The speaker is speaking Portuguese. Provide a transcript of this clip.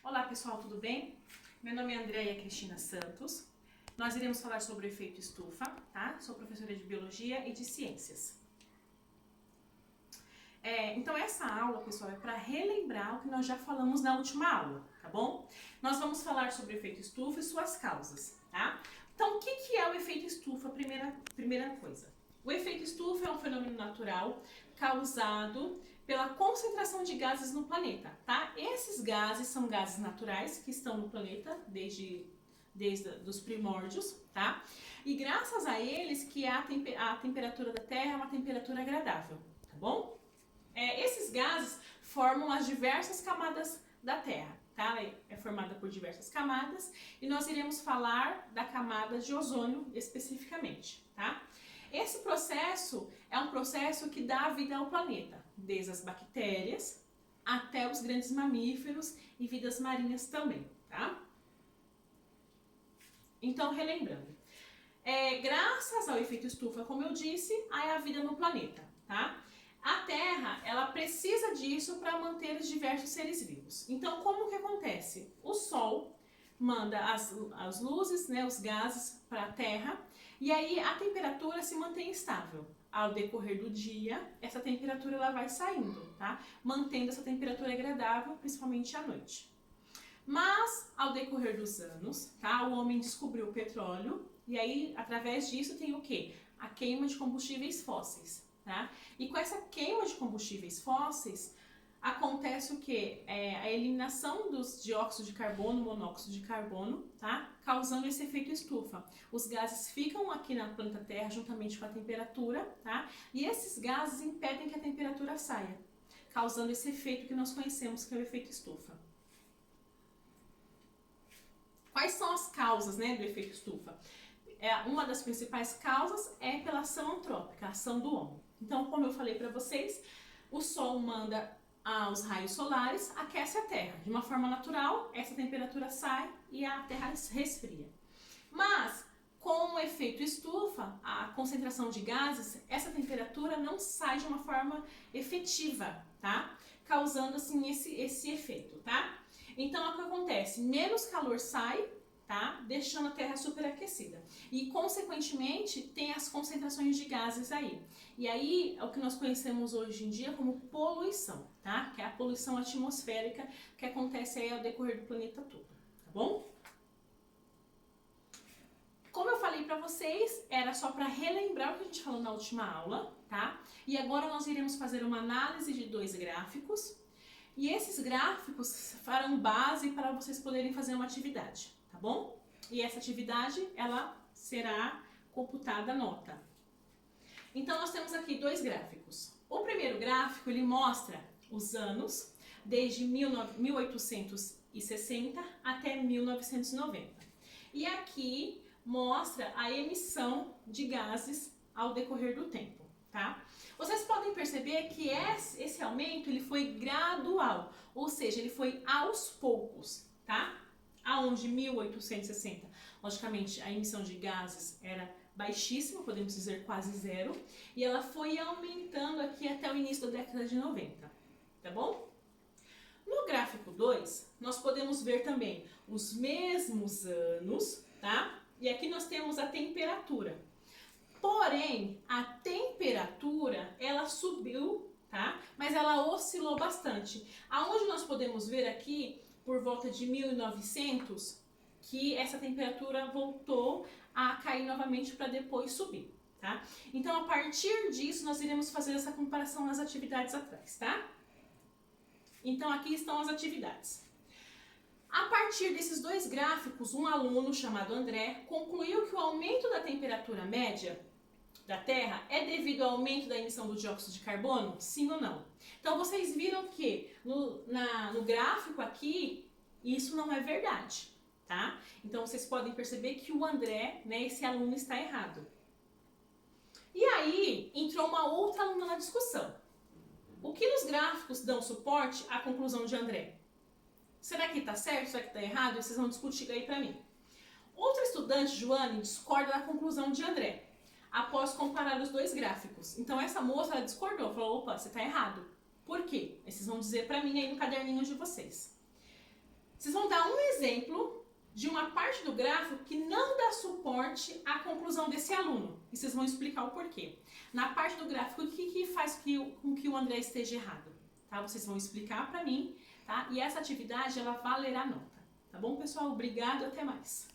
Olá pessoal, tudo bem? Meu nome é Andréia Cristina Santos. Nós iremos falar sobre o efeito estufa, tá? Sou professora de Biologia e de Ciências. Então essa aula, pessoal, é para relembrar o que nós já falamos na última aula, tá bom? Nós vamos falar sobre o efeito estufa e suas causas, tá? Então o que é o efeito estufa? Primeira coisa. O efeito estufa é um fenômeno natural causado pela concentração de gases no planeta, tá? Esses gases são gases naturais que estão no planeta desde os primórdios, tá? E graças a eles que a temperatura da Terra é uma temperatura agradável, tá bom? Esses gases formam as diversas camadas da Terra, tá? É formada por diversas camadas e nós iremos falar da camada de ozônio especificamente, tá? Esse processo é um processo que dá vida ao planeta, desde as bactérias até os grandes mamíferos e vidas marinhas também, tá? Então, relembrando, graças ao efeito estufa, como eu disse, há a vida no planeta, tá? A Terra, ela precisa disso para manter os diversos seres vivos. Então, como que acontece? O Sol manda as luzes, né, os gases para a Terra, e aí a temperatura se mantém estável. Ao decorrer do dia, essa temperatura ela vai saindo, tá? Mantendo essa temperatura agradável, principalmente à noite. Mas, ao decorrer dos anos, tá, o homem descobriu o petróleo, e aí, através disso, tem o quê? A queima de combustíveis fósseis, tá? E com essa queima de combustíveis fósseis, acontece o quê? A eliminação dos dióxidos de carbono, monóxido de carbono, tá? Causando esse efeito estufa. Os gases ficam aqui na planeta Terra juntamente com a temperatura, tá? E esses gases impedem que a temperatura saia, causando esse efeito que nós conhecemos, que é o efeito estufa. Quais são as causas, né, do efeito estufa? Uma das principais causas é pela ação antrópica, a ação do homem. Então, como eu falei para vocês, o Sol manda os raios solares, aquece a Terra. De uma forma natural, essa temperatura sai e a Terra resfria. Mas, com o efeito estufa, a concentração de gases, essa temperatura não sai de uma forma efetiva, tá? Causando, assim, esse efeito, tá? Então, o que acontece? Menos calor sai, tá? Deixando a Terra superaquecida. E, consequentemente, tem as concentrações de gases aí. E aí, é o que nós conhecemos hoje em dia como poluição, tá? Que é a poluição atmosférica que acontece aí ao decorrer do planeta todo, tá bom? Como eu falei para vocês, era só para relembrar o que a gente falou na última aula, tá? E agora nós iremos fazer uma análise de 2 gráficos. E esses gráficos farão base para vocês poderem fazer uma atividade, tá bom? E essa atividade, ela será computada a nota. Então, nós temos aqui 2 gráficos. O primeiro gráfico, ele mostra os anos desde 1860 até 1990. E aqui mostra a emissão de gases ao decorrer do tempo, tá? Vocês podem perceber que esse aumento ele foi gradual, ou seja, ele foi aos poucos, tá? Aonde 1860, logicamente, a emissão de gases era baixíssima, podemos dizer quase zero, e ela foi aumentando aqui até o início da década de 90, tá bom? No gráfico 2, nós podemos ver também os mesmos anos, tá? E aqui nós temos a temperatura. Porém, a temperatura, ela subiu, tá? Mas ela oscilou bastante. Aonde nós podemos ver aqui, por volta de 1900, que essa temperatura voltou a cair novamente para depois subir, tá? Então, a partir disso, nós iremos fazer essa comparação nas atividades atrás, tá? Então, aqui estão as atividades. A partir desses 2 gráficos, um aluno chamado André concluiu que o aumento da temperatura média da Terra é devido ao aumento da emissão do dióxido de carbono? Sim ou não? Então, vocês viram que no gráfico aqui, isso não é verdade, tá? Então, vocês podem perceber que o André, né, esse aluno está errado. E aí, entrou uma outra aluna na discussão. O que nos gráficos dão suporte à conclusão de André? Será que está certo? Será que está errado? Vocês vão discutir aí para mim. Outra estudante, Joane, discorda da conclusão de André, após comparar os 2 gráficos. Então, essa moça, ela discordou, falou, opa, você está errado. Por quê? Vocês vão dizer para mim aí no caderninho de vocês. Vocês vão exemplo de uma parte do gráfico que não dá suporte à conclusão desse aluno. E vocês vão explicar o porquê. Na parte do gráfico, o que faz com que o André esteja errado? Tá? Vocês vão explicar para mim, tá? E essa atividade, ela valerá nota. Tá bom, pessoal? Obrigado, até mais.